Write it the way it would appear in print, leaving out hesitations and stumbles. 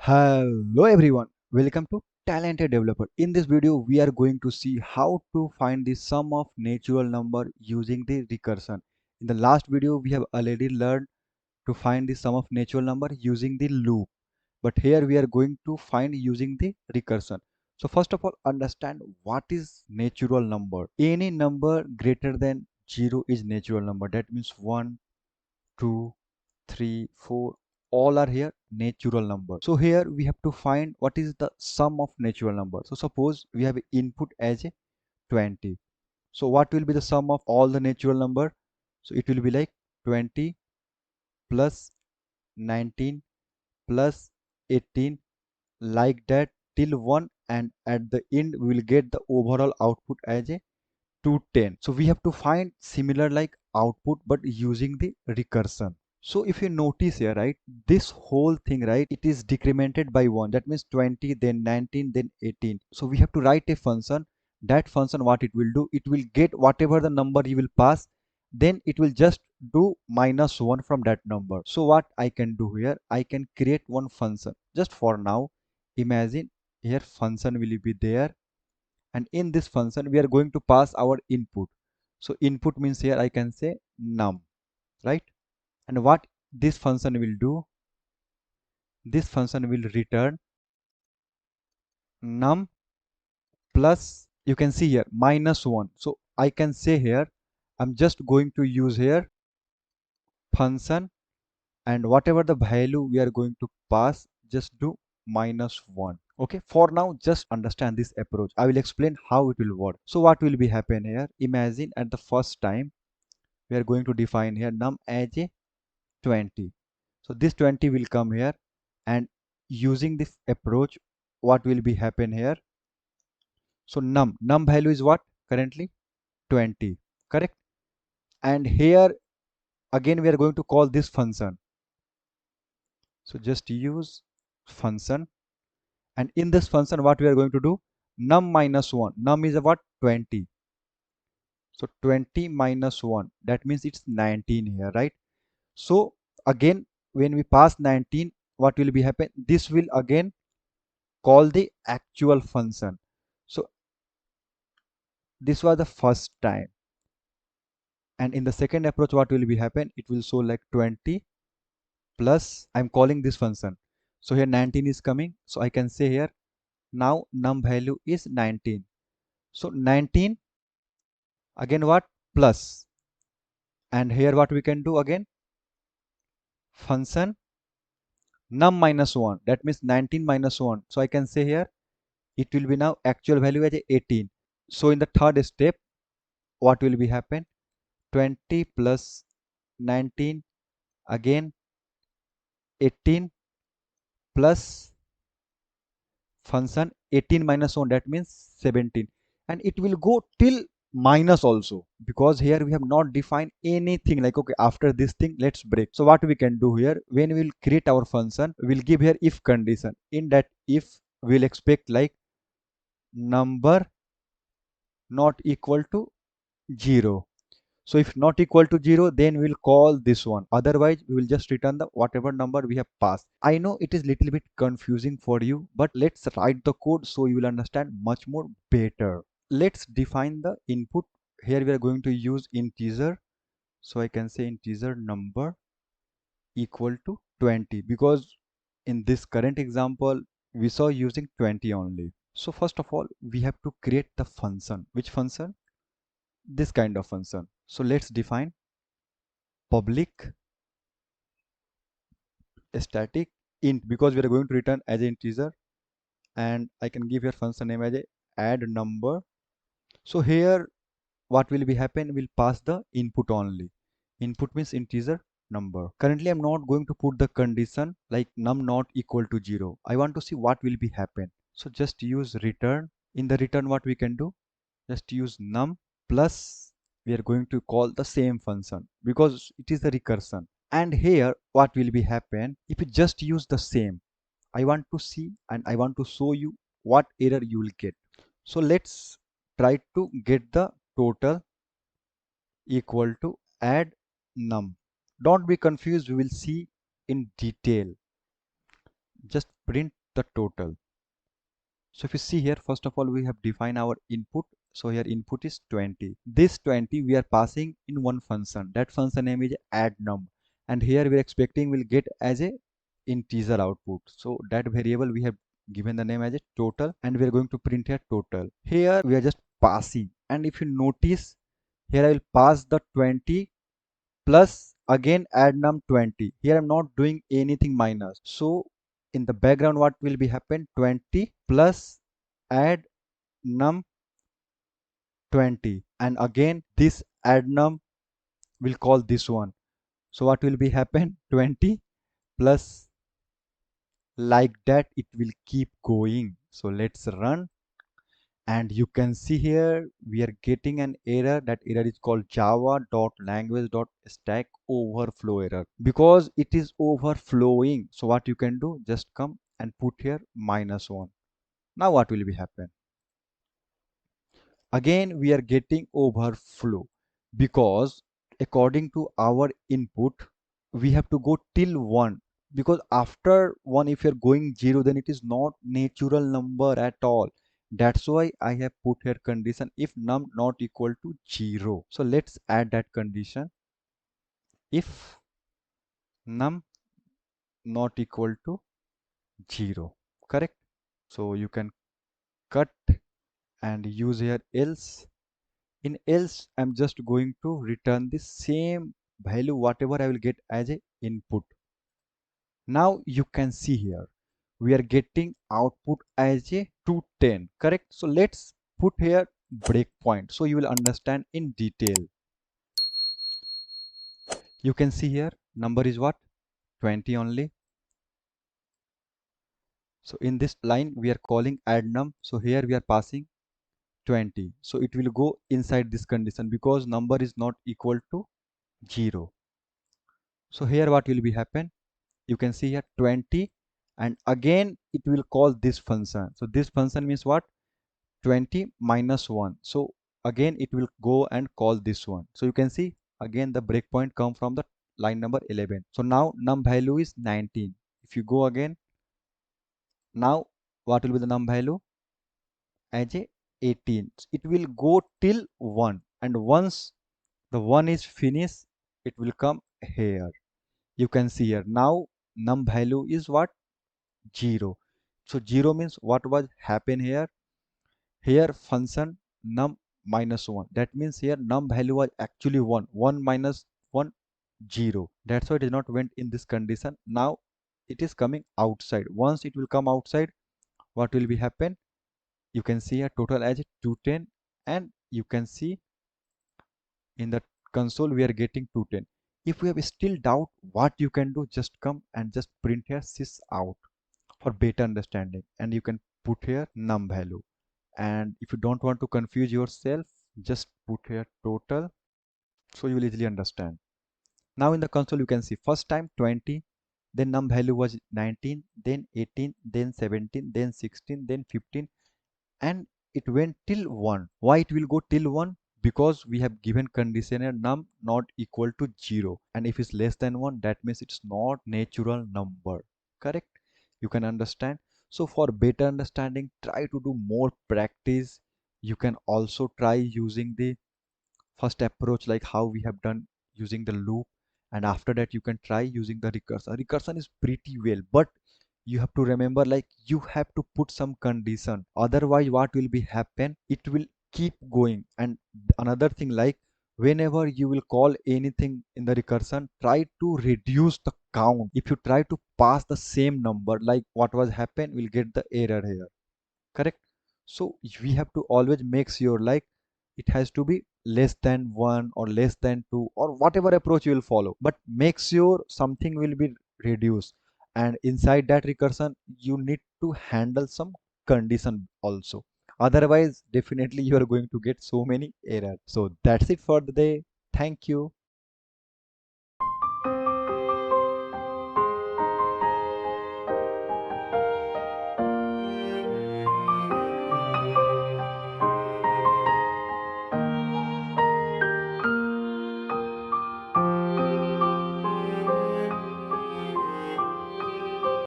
Hello everyone, welcome to Talented Developer. In this video, we are going to see how to find the sum of natural number using the recursion. In the last video, we have already learned to find the sum of natural number using the loop. But here we are going to find using the recursion. So first of all, understand what is natural number. Any number greater than 0 is natural number. That means 1, 2, 3, 4, all are here natural number. So here we have to find what is the sum of natural number. So suppose we have input as a 20. So what will be the sum of all the natural number? So it will be like 20 plus 19 plus 18, like that till 1, and at the end we will get the overall output as a 210. So we have to find similar like output but using the recursion. So if you notice here, right, this whole thing, right, it is decremented by 1. That means 20, then 19, then 18. So we have to write a function. That function, what it will do, it will get whatever the number you will pass, then it will just do minus 1 from that number. So what I can do here, I can create one function. Just for now, imagine here function will be there, and in this function we are going to pass our input. So input means here I can say num, right? And what this function will do, this function will return num plus, you can see here, minus 1. So I can say here I'm just going to use here function, and whatever the value we are going to pass, just do minus 1. Okay, for now just understand this approach. I will explain how it will work. So what will be happen here, imagine at the first time we are going to define here num as a 20. So this 20 will come here, and using this approach, what will be happen here? So num value is what? Currently 20, correct? And here again we are going to call this function. So just use function, and in this function what we are going to do, num minus 1. Num is what? 20. So 20 minus 1, that means it's 19 here, right? So again when we pass 19, what will be happen? This will again call the actual function. So this was the first time, and in the second approach what will be happen, it will show like 20 plus, I'm calling this function. So here 19 is coming, so I can say here now num value is 19. So 19 again what? Plus, and here what we can do again, function num minus 1, that means 19 minus 1. So I can say here it will be now actual value as 18. So in the third step what will be happen, 20 plus 19, again 18 plus function 18 minus 1, that means 17, and it will go till minus also, because here we have not defined anything like, okay, after this thing let's break. So what we can do here, when we will create our function, we will give here if condition. In that if, we'll expect like number not equal to 0. So if not equal to 0, then we'll call this one. Otherwise, we will just return the whatever number we have passed. I know it is little bit confusing for you, but let's write the code so you will understand much more better. Let's define the input. Here we are going to use integer. So I can say integer number equal to 20, because in this current example, we saw using 20 only. So first of all, we have to create the function. Which function? This kind of function. So let's define public static int, because we are going to return as an integer, and I can give here function name as a add number. So here what will be happen, will pass the input only. Input means integer number. Currently I'm not going to put the condition like num not equal to 0. I want to see what will be happen. So just use return. In the return what we can do, just use num plus, we are going to call the same function because it is the recursion. And here what will be happen, if you just use the same, I want to see and I want to show you what error you will get. So let's try to get the total equal to add num. Don't be confused, we will see in detail. Just print the total. So if you see here, first of all, we have defined our input. So here input is 20. This 20 we are passing in one function. That function name is add num. And here we are expecting we'll get as a integer output. So that variable we have given the name as a total, and we are going to print here total. Here we are just passing. And if you notice, here I will pass the 20 plus again add num 20. Here I'm not doing anything minus. So in the background what will be happen, 20 plus add num 20, and again this add num will call this one. So what will be happen, 20 plus, like that it will keep going. So let's run, and you can see here we are getting an error. That error is called java.language.stack overflow error, because it is overflowing. So what you can do, just come and put here -1. Now what will be happen, again we are getting overflow, because according to our input we have to go till 1, because after 1 if you're going 0 then it is not natural number at all. That's why I have put here condition if num not equal to 0. So let's add that condition, if num not equal to 0, correct? So you can cut and use here else. In else I'm just going to return the same value whatever I will get as a input. Now you can see here we are getting output as a 210, correct? So let's put here breakpoint so you will understand in detail. You can see here number is what, 20 only. So in this line we are calling add num, so here we are passing 20. So it will go inside this condition because number is not equal to 0. So here what will be happen, you can see here 20, and again it will call this function. So this function means what, 20 minus 1. So again it will go and call this one. So you can see again the breakpoint come from the line number 11. So now num value is 19. If you go again, now what will be the num value, as a 18. It will go till 1, and once the 1 is finished it will come here. You can see here now num value is what, 0. So 0 means what was happen here, here function num -1, that means here num value was actually 1, 1 minus 1, 0. That's why it is not went in this condition. Now it is coming outside. Once it will come outside, what will be happen, you can see a total as 210, and you can see in the console we are getting 210. If we have still doubt, what you can do, just come and just print here sys out for better understanding, and you can put here num value. And if you don't want to confuse yourself, just put here total, so you will easily understand. Now in the console you can see first time 20, then num value was 19, then 18, then 17, then 16, then 15, and it went till 1. Why it will go till 1? Because we have given conditioner num not equal to 0, and if it's less than 1 that means it's not natural number, correct? You can understand. So for better understanding, try to do more practice. You can also try using the first approach like how we have done using the loop, and after that you can try using the recursion is pretty well, but you have to remember like you have to put some condition, otherwise what will be happen, it will keep going. And another thing, like whenever you will call anything in the recursion, try to reduce the count. If you try to pass the same number like what was happen, we'll get the error here, correct? So we have to always make sure like it has to be less than 1 or less than 2 or whatever approach you will follow, but make sure something will be reduced. And inside that recursion you need to handle some condition also, otherwise definitely you are going to get so many errors. So that's it for the day. Thank you.